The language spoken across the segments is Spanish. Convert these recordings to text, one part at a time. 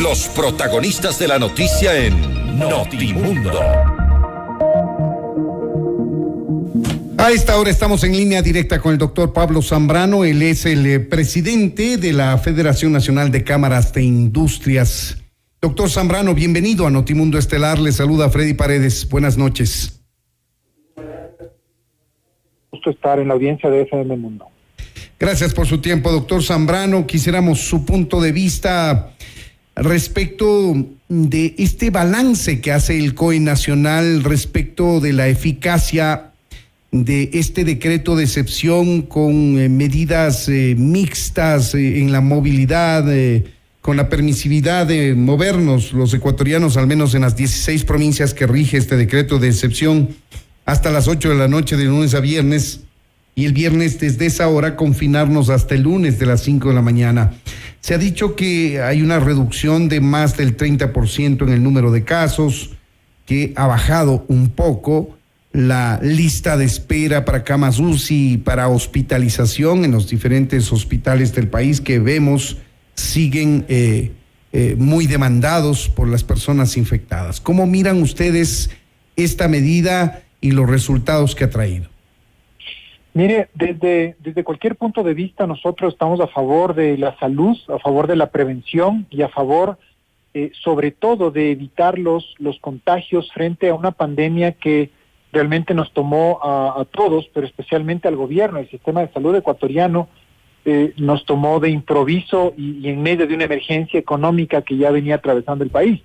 Los protagonistas de la noticia en Notimundo. A esta hora estamos en línea directa con el doctor Pablo Zambrano. Él es el presidente de la Federación Nacional de Cámaras de Industrias. Doctor Zambrano, bienvenido a Notimundo Estelar. Le saluda Freddy Paredes. Buenas noches. Gusto estar en la audiencia de FM Mundo. Gracias por su tiempo, doctor Zambrano. Quisiéramos su punto de vista respecto de este balance que hace el COE Nacional respecto de la eficacia de este decreto de excepción con medidas mixtas en la movilidad, con la permisividad de movernos los ecuatorianos, al menos en las 16 provincias que rige este decreto de excepción, hasta las 8 de la noche de lunes a viernes, y el viernes desde esa hora confinarnos hasta el lunes de las 5 de la mañana. Se ha dicho que hay una reducción de más del 30% en el número de casos, que ha bajado un poco la lista de espera para camas UCI y para hospitalización en los diferentes hospitales del país que vemos siguen muy demandados por las personas infectadas. ¿Cómo miran ustedes esta medida y los resultados que ha traído? Mire, desde cualquier punto de vista nosotros estamos a favor de la salud, a favor de la prevención y a favor sobre todo de evitar los contagios frente a una pandemia que realmente nos tomó a todos, pero especialmente al gobierno, el sistema de salud ecuatoriano nos tomó de improviso y en medio de una emergencia económica que ya venía atravesando el país.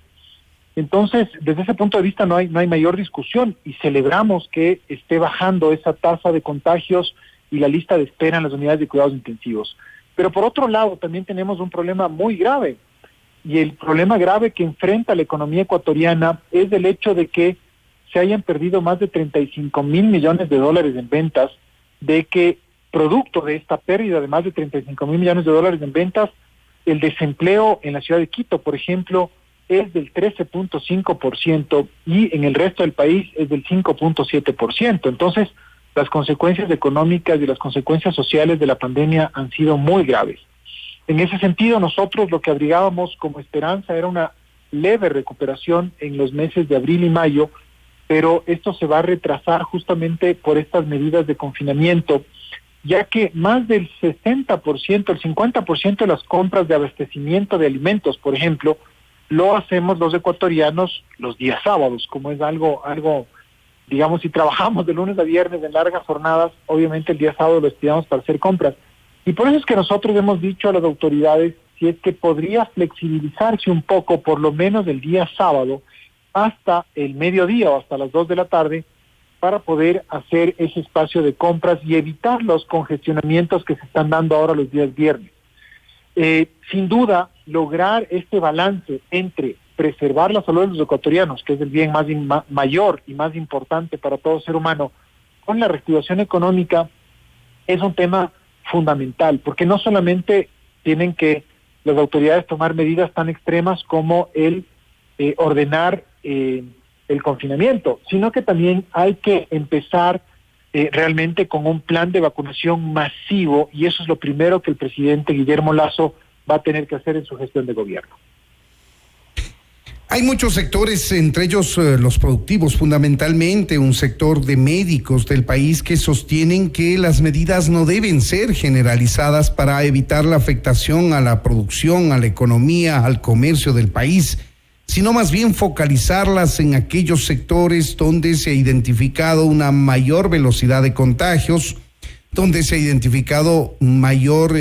Entonces, desde ese punto de vista no hay mayor discusión y celebramos que esté bajando esa tasa de contagios y la lista de espera en las unidades de cuidados intensivos. Pero por otro lado, también tenemos un problema muy grave, y el problema grave que enfrenta la economía ecuatoriana es el hecho de que se hayan perdido más de 35 mil millones de dólares en ventas, de que producto de esta pérdida de más de 35 mil millones de dólares en ventas, el desempleo en la ciudad de Quito, por ejemplo, es del 13.5% y en el resto del país es del 5.7%. Entonces, las consecuencias económicas y las consecuencias sociales de la pandemia han sido muy graves. En ese sentido, nosotros lo que abrigábamos como esperanza era una leve recuperación en los meses de abril y mayo, pero esto se va a retrasar justamente por estas medidas de confinamiento, ya que más del 60%, el 50% de las compras de abastecimiento de alimentos, por ejemplo, lo hacemos los ecuatorianos los días sábados, como es algo, digamos, si trabajamos de lunes a viernes en largas jornadas, obviamente el día sábado lo destinamos para hacer compras. Y por eso es que nosotros hemos dicho a las autoridades si es que podría flexibilizarse un poco, por lo menos el día sábado, hasta el mediodía o hasta las 2 de la tarde, para poder hacer ese espacio de compras y evitar los congestionamientos que se están dando ahora los días viernes. Sin duda, lograr este balance entre preservar la salud de los ecuatorianos, que es el bien mayor y más importante para todo ser humano, con la reactivación económica, es un tema fundamental, porque no solamente tienen que las autoridades tomar medidas tan extremas como el ordenar el confinamiento, sino que también hay que empezar realmente con un plan de vacunación masivo, y eso es lo primero que el presidente Guillermo Lasso va a tener que hacer en su gestión de gobierno. Hay muchos sectores, entre ellos los productivos, fundamentalmente un sector de médicos del país, que sostienen que las medidas no deben ser generalizadas para evitar la afectación a la producción, a la economía, al comercio del país, sino más bien focalizarlas en aquellos sectores donde se ha identificado una mayor velocidad de contagios, donde se ha identificado mayor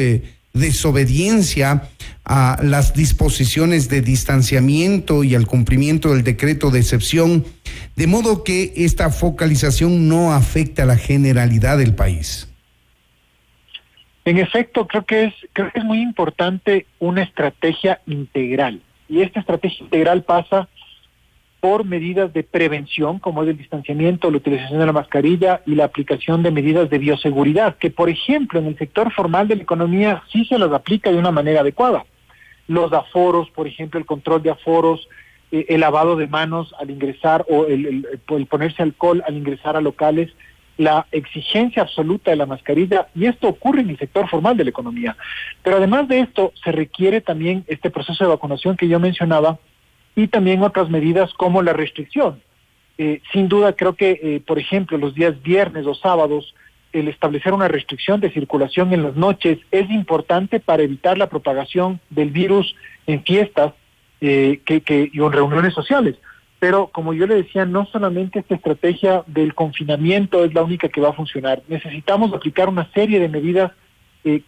desobediencia a las disposiciones de distanciamiento y al cumplimiento del decreto de excepción, de modo que esta focalización no afecte a la generalidad del país. En efecto, creo que es muy importante una estrategia integral. Y esta estrategia integral pasa por medidas de prevención, como es el distanciamiento, la utilización de la mascarilla y la aplicación de medidas de bioseguridad, que por ejemplo en el sector formal de la economía sí se las aplica de una manera adecuada. Los aforos, por ejemplo, el control de aforos, el lavado de manos al ingresar o el ponerse alcohol al ingresar a locales, la exigencia absoluta de la mascarilla, y esto ocurre en el sector formal de la economía. Pero además de esto, se requiere también este proceso de vacunación que yo mencionaba, y también otras medidas como la restricción. Sin duda, creo que, por ejemplo, los días viernes o sábados, el establecer una restricción de circulación en las noches es importante para evitar la propagación del virus en fiestas y en reuniones sociales. Pero, como yo le decía, no solamente esta estrategia del confinamiento es la única que va a funcionar. Necesitamos aplicar una serie de medidas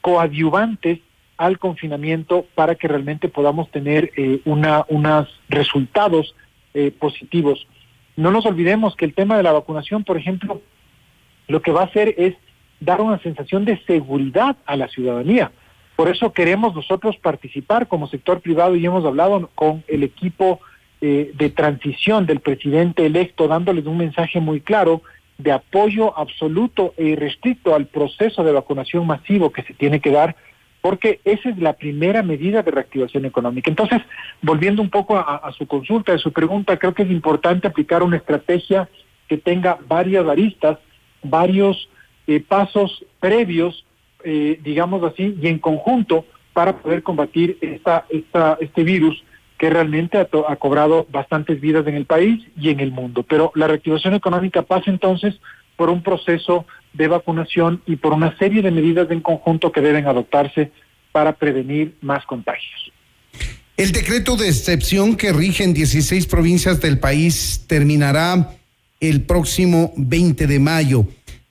coadyuvantes al confinamiento para que realmente podamos tener unos resultados positivos. No nos olvidemos que el tema de la vacunación, por ejemplo, lo que va a hacer es dar una sensación de seguridad a la ciudadanía. Por eso queremos nosotros participar como sector privado, y hemos hablado con el equipo de transición del presidente electo, dándoles un mensaje muy claro de apoyo absoluto e irrestricto al proceso de vacunación masivo que se tiene que dar, porque esa es la primera medida de reactivación económica. Entonces, volviendo un poco a su consulta, a su pregunta, creo que es importante aplicar una estrategia que tenga varias aristas, varios pasos previos, digamos así, y en conjunto para poder combatir este virus que realmente ha cobrado bastantes vidas en el país y en el mundo. Pero la reactivación económica pasa entonces por un proceso de vacunación y por una serie de medidas en conjunto que deben adoptarse para prevenir más contagios. El decreto de excepción que rige en 16 provincias del país terminará el próximo 20 de mayo.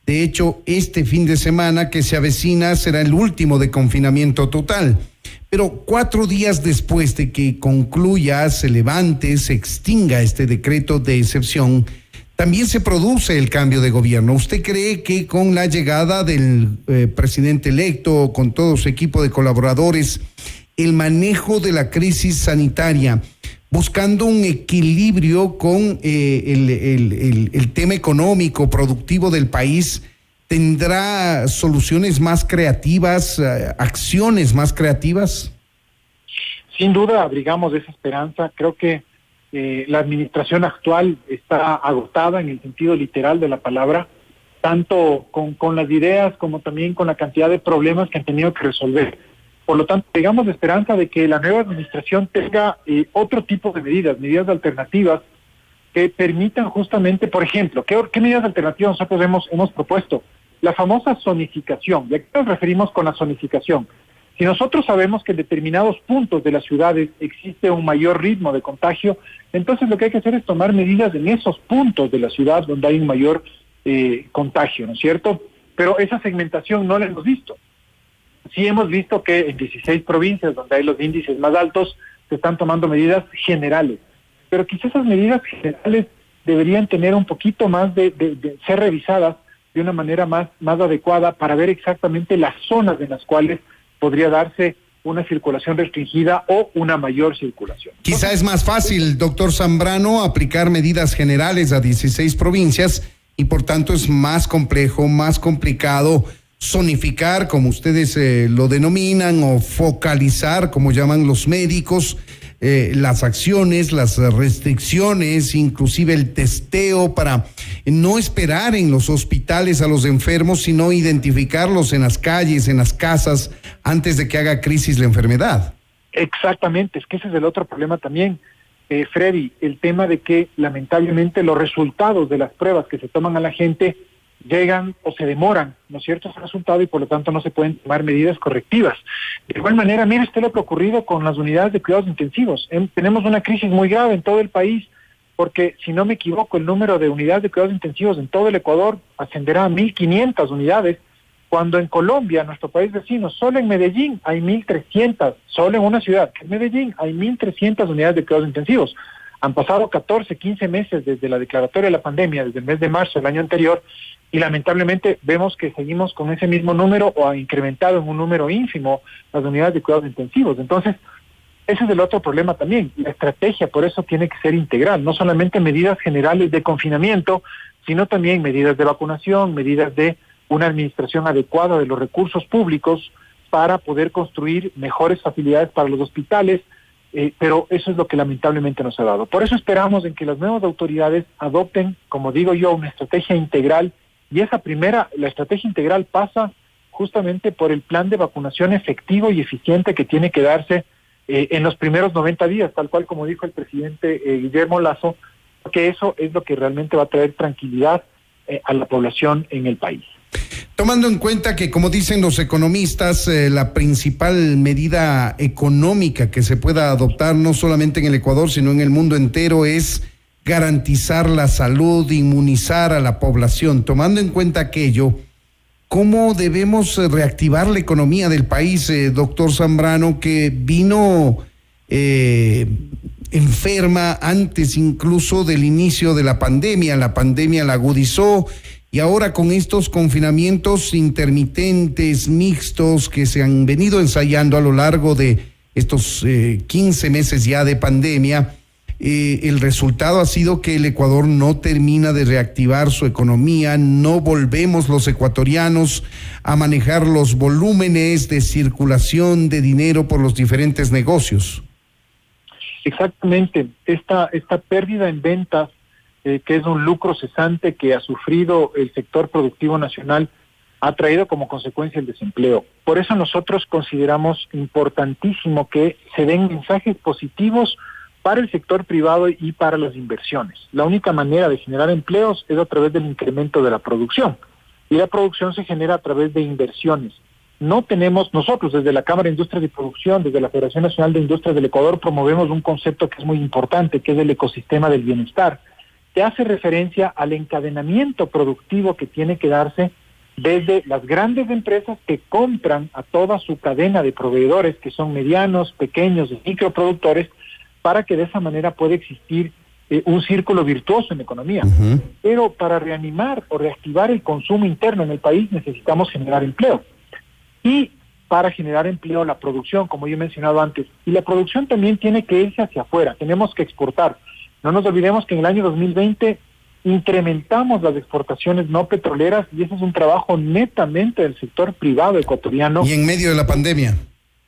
De hecho, este fin de semana que se avecina será el último de confinamiento total. Pero 4 días después de que concluya, se levante, se extinga este decreto de excepción, también se produce el cambio de gobierno. ¿Usted cree que con la llegada del presidente electo, con todo su equipo de colaboradores, el manejo de la crisis sanitaria, buscando un equilibrio con el tema económico, productivo del país, tendrá soluciones más creativas, acciones más creativas? Sin duda abrigamos esa esperanza. Creo que la administración actual está agotada en el sentido literal de la palabra, tanto con las ideas como también con la cantidad de problemas que han tenido que resolver. Por lo tanto, digamos la esperanza de que la nueva administración tenga otro tipo de medidas alternativas que permitan justamente, por ejemplo, ¿qué medidas alternativas nosotros hemos propuesto? La famosa zonificación. ¿Y a qué nos referimos con la zonificación? Si nosotros sabemos que en determinados puntos de las ciudades existe un mayor ritmo de contagio, entonces lo que hay que hacer es tomar medidas en esos puntos de la ciudad donde hay un mayor contagio, ¿no es cierto? Pero esa segmentación no la hemos visto. Sí hemos visto que en 16 provincias donde hay los índices más altos se están tomando medidas generales, pero quizás esas medidas generales deberían tener un poquito más de ser revisadas de una manera más adecuada para ver exactamente las zonas en las cuales podría darse una circulación restringida o una mayor circulación. Quizá es más fácil, doctor Zambrano, aplicar medidas generales a 16 provincias y por tanto es más complejo, más complicado zonificar, como ustedes lo denominan, o focalizar, como llaman los médicos, las acciones, las restricciones, inclusive el testeo, para no esperar en los hospitales a los enfermos, sino identificarlos en las calles, en las casas, antes de que haga crisis la enfermedad. Exactamente, es que ese es el otro problema también, Freddy, el tema de que lamentablemente los resultados de las pruebas que se toman a la gente llegan o se demoran, ¿no es cierto?, ese resultado, y por lo tanto no se pueden tomar medidas correctivas. De igual manera, mire usted lo que ha ocurrido con las unidades de cuidados intensivos. Tenemos una crisis muy grave en todo el país, porque si no me equivoco, el número de unidades de cuidados intensivos en todo el Ecuador ascenderá a 1.500 unidades, cuando en Colombia, nuestro país vecino, solo en Medellín hay 1.300, solo en una ciudad, que es Medellín, hay 1.300 unidades de cuidados intensivos. Han pasado 14, 15 meses desde la declaratoria de la pandemia, desde el mes de marzo del año anterior, y lamentablemente vemos que seguimos con ese mismo número o ha incrementado en un número ínfimo las unidades de cuidados intensivos. Entonces, ese es el otro problema también. La estrategia por eso tiene que ser integral, no solamente medidas generales de confinamiento, sino también medidas de vacunación, medidas de una administración adecuada de los recursos públicos para poder construir mejores facilidades para los hospitales, pero eso es lo que lamentablemente nos ha dado. Por eso esperamos en que las nuevas autoridades adopten, como digo yo, una estrategia integral Y la estrategia integral pasa justamente por el plan de vacunación efectivo y eficiente que tiene que darse en los primeros 90 días, tal cual como dijo el presidente Guillermo Lasso, porque eso es lo que realmente va a traer tranquilidad a la población en el país. Tomando en cuenta que, como dicen los economistas, la principal medida económica que se pueda adoptar, no solamente en el Ecuador, sino en el mundo entero, es garantizar la salud, inmunizar a la población. Tomando en cuenta aquello, ¿cómo debemos reactivar la economía del país, doctor Zambrano, que vino enferma antes incluso del inicio de la pandemia? La pandemia la agudizó y ahora con estos confinamientos intermitentes, mixtos, que se han venido ensayando a lo largo de estos 15 meses ya de pandemia, el resultado ha sido que el Ecuador no termina de reactivar su economía, no volvemos los ecuatorianos a manejar los volúmenes de circulación de dinero por los diferentes negocios. Exactamente, esta pérdida en ventas, que es un lucro cesante que ha sufrido el sector productivo nacional, ha traído como consecuencia el desempleo. Por eso nosotros consideramos importantísimo que se den mensajes positivos para el sector privado y para las inversiones. La única manera de generar empleos es a través del incremento de la producción, y la producción se genera a través de inversiones. No tenemos, nosotros desde la Cámara de Industrias y Producción, desde la Federación Nacional de Industrias del Ecuador, promovemos un concepto que es muy importante, que es el ecosistema del bienestar, que hace referencia al encadenamiento productivo que tiene que darse desde las grandes empresas que compran a toda su cadena de proveedores, que son medianos, pequeños y microproductores, para que de esa manera pueda existir un círculo virtuoso en la economía. Uh-huh. Pero para reanimar o reactivar el consumo interno en el país necesitamos generar empleo. Y para generar empleo, la producción, como yo he mencionado antes, y la producción también tiene que irse hacia afuera, tenemos que exportar. No nos olvidemos que en el año 2020 incrementamos las exportaciones no petroleras y ese es un trabajo netamente del sector privado ecuatoriano. Y en medio de la pandemia.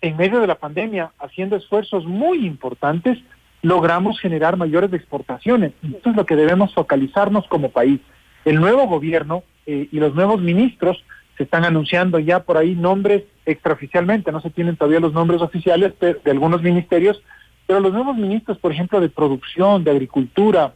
En medio de la pandemia, haciendo esfuerzos muy importantes, logramos generar mayores exportaciones. Y eso es lo que debemos focalizarnos como país. El nuevo gobierno y los nuevos ministros se están anunciando ya por ahí nombres extraoficialmente, no se tienen todavía los nombres oficiales de algunos ministerios, pero los nuevos ministros, por ejemplo, de producción, de agricultura,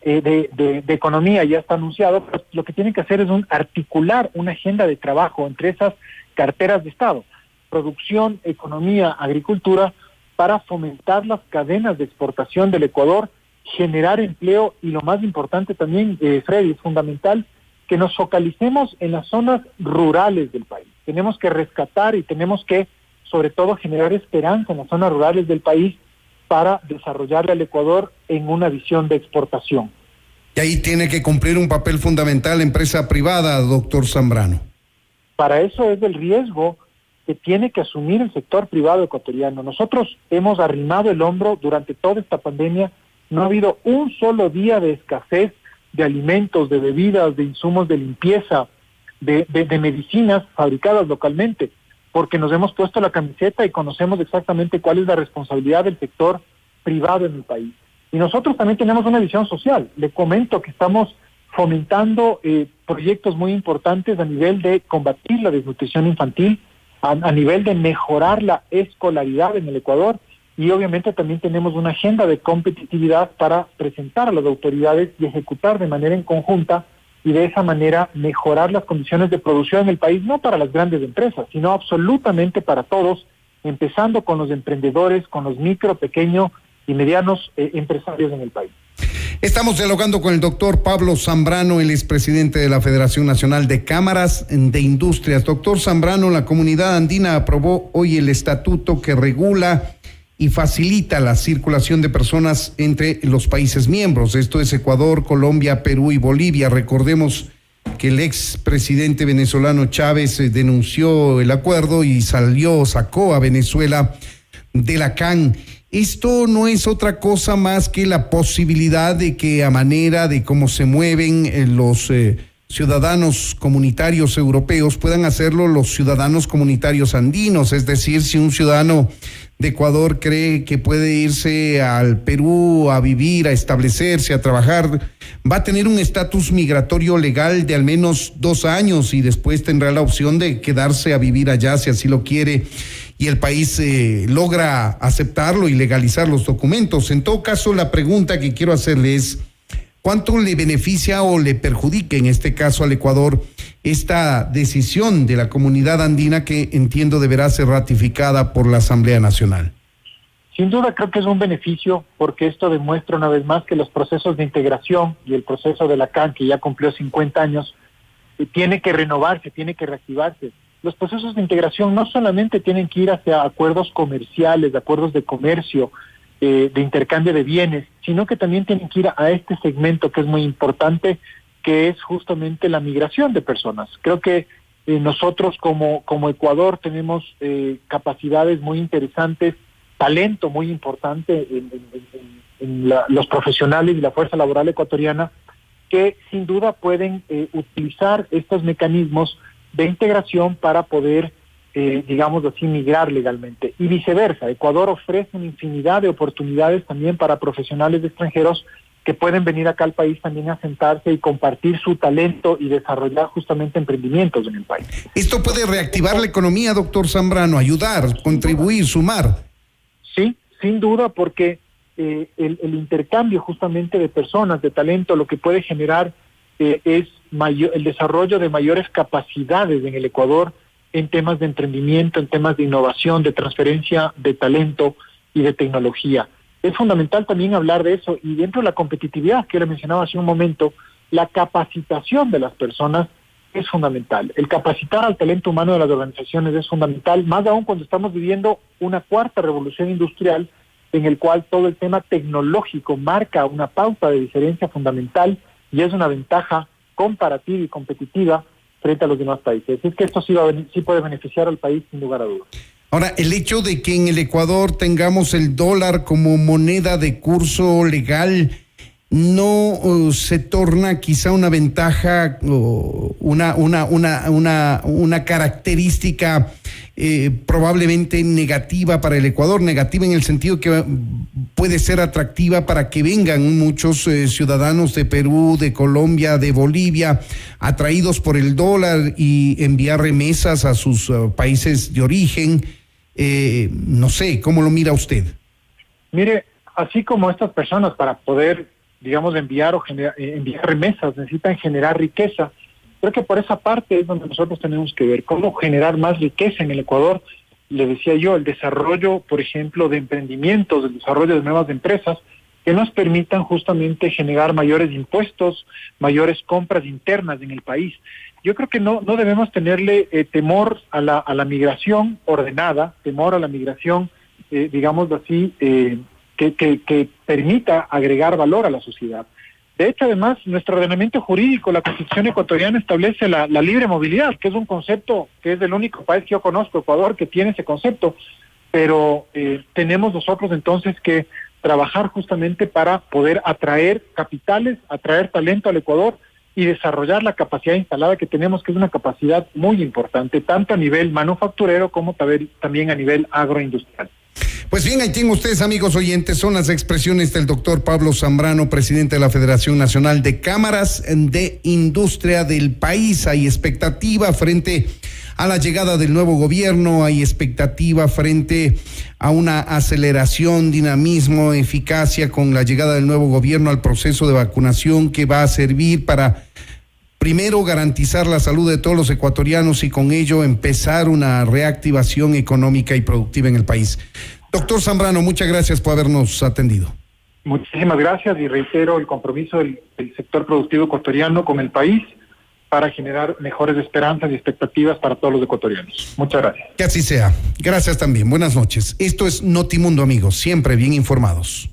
de economía ya está anunciado, pero lo que tienen que hacer es articular una agenda de trabajo entre esas carteras de Estado, producción, economía, agricultura, para fomentar las cadenas de exportación del Ecuador, generar empleo y lo más importante también, Freddy, es fundamental que nos focalicemos en las zonas rurales del país. Tenemos que rescatar y tenemos que, sobre todo, generar esperanza en las zonas rurales del país para desarrollar al Ecuador en una visión de exportación. Y ahí tiene que cumplir un papel fundamental la empresa privada, doctor Zambrano. Para eso es el riesgo que tiene que asumir el sector privado ecuatoriano. Nosotros hemos arrimado el hombro durante toda esta pandemia, no ha habido un solo día de escasez de alimentos, de bebidas, de insumos de limpieza, de medicinas fabricadas localmente, porque nos hemos puesto la camiseta y conocemos exactamente cuál es la responsabilidad del sector privado en el país. Y nosotros también tenemos una visión social. Le comento que estamos fomentando proyectos muy importantes a nivel de combatir la desnutrición infantil, a nivel de mejorar la escolaridad en el Ecuador, y obviamente también tenemos una agenda de competitividad para presentar a las autoridades y ejecutar de manera en conjunta y de esa manera mejorar las condiciones de producción en el país, no para las grandes empresas, sino absolutamente para todos, empezando con los emprendedores, con los micro, pequeños y medianos empresarios en el país. Estamos dialogando con el doctor Pablo Zambrano, el expresidente de la Federación Nacional de Cámaras de Industrias. Doctor Zambrano, la comunidad andina aprobó hoy el estatuto que regula y facilita la circulación de personas entre los países miembros. Esto es Ecuador, Colombia, Perú y Bolivia. Recordemos que el expresidente venezolano Chávez denunció el acuerdo y sacó a Venezuela de la CAN. Esto no es otra cosa más que la posibilidad de que, a manera de cómo se mueven los ciudadanos comunitarios europeos, puedan hacerlo los ciudadanos comunitarios andinos. Es decir, si un ciudadano de Ecuador cree que puede irse al Perú a vivir, a establecerse, a trabajar, va a tener un estatus migratorio legal de al menos 2 años y después tendrá la opción de quedarse a vivir allá si así lo quiere y el país logra aceptarlo y legalizar los documentos. En todo caso, la pregunta que quiero hacerle es: ¿cuánto le beneficia o le perjudica en este caso al Ecuador esta decisión de la comunidad andina que entiendo deberá ser ratificada por la Asamblea Nacional? Sin duda creo que es un beneficio porque esto demuestra una vez más que los procesos de integración y el proceso de la CAN, que ya cumplió 50 años, tiene que renovarse, tiene que reactivarse. Los procesos de integración no solamente tienen que ir hacia acuerdos comerciales, acuerdos de comercio, de intercambio de bienes, sino que también tienen que ir a este segmento que es muy importante, que es justamente la migración de personas. Creo que nosotros como Ecuador tenemos capacidades muy interesantes, talento muy importante en los profesionales y la fuerza laboral ecuatoriana, que sin duda pueden utilizar estos mecanismos de integración para poder digamos así, migrar legalmente. Y viceversa, Ecuador ofrece una infinidad de oportunidades también para profesionales extranjeros que pueden venir acá al país también a sentarse y compartir su talento y desarrollar justamente emprendimientos en el país. ¿Esto puede reactivar la economía, doctor Zambrano, ayudar, contribuir, sumar? Sí, sin duda, porque el intercambio justamente de personas, de talento, lo que puede generar es el desarrollo de mayores capacidades en el Ecuador, en temas de emprendimiento, en temas de innovación, de transferencia de talento y de tecnología. Es fundamental también hablar de eso, y dentro de la competitividad que le mencionaba hace un momento, la capacitación de las personas es fundamental. El capacitar al talento humano de las organizaciones es fundamental, más aún cuando estamos viviendo una cuarta revolución industrial en el cual todo el tema tecnológico marca una pauta de diferencia fundamental y es una ventaja comparativa y competitiva frente a los demás países. Es que esto sí puede beneficiar al país sin lugar a dudas. Ahora, el hecho de que en el Ecuador tengamos el dólar como moneda de curso legal, ¿no se torna quizá una ventaja o una característica probablemente negativa para el Ecuador? Negativa en el sentido que puede ser atractiva para que vengan muchos ciudadanos de Perú, de Colombia, de Bolivia, atraídos por el dólar y enviar remesas a sus países de origen. No sé, ¿cómo lo mira usted? Mire, así como estas personas para poder, digamos, enviar remesas necesitan generar riqueza, creo que por esa parte es donde nosotros tenemos que ver cómo generar más riqueza en el Ecuador. Le decía yo, el desarrollo, por ejemplo, de emprendimientos, el desarrollo de nuevas empresas que nos permitan justamente generar mayores impuestos, mayores compras internas en el país. Yo creo que no debemos tenerle temor a la migración ordenada, temor a la migración, digamos así, que permita agregar valor a la sociedad. De hecho, además, nuestro ordenamiento jurídico, la Constitución ecuatoriana establece la libre movilidad, que es un concepto que es el único país que yo conozco, Ecuador, que tiene ese concepto, pero tenemos nosotros entonces que trabajar justamente para poder atraer capitales, atraer talento al Ecuador y desarrollar la capacidad instalada que tenemos, que es una capacidad muy importante, tanto a nivel manufacturero como también a nivel agroindustrial. Pues bien, ahí tienen ustedes, amigos oyentes, son las expresiones del doctor Pablo Zambrano, presidente de la Federación Nacional de Cámaras de Industria del país. Hay expectativa frente a la llegada del nuevo gobierno, hay expectativa frente a una aceleración, dinamismo, eficacia con la llegada del nuevo gobierno al proceso de vacunación que va a servir para primero garantizar la salud de todos los ecuatorianos y con ello empezar una reactivación económica y productiva en el país. Doctor Zambrano, muchas gracias por habernos atendido. Muchísimas gracias y reitero el compromiso del sector productivo ecuatoriano con el país para generar mejores esperanzas y expectativas para todos los ecuatorianos. Muchas gracias. Que así sea. Gracias también. Buenas noches. Esto es Notimundo, amigos. Siempre bien informados.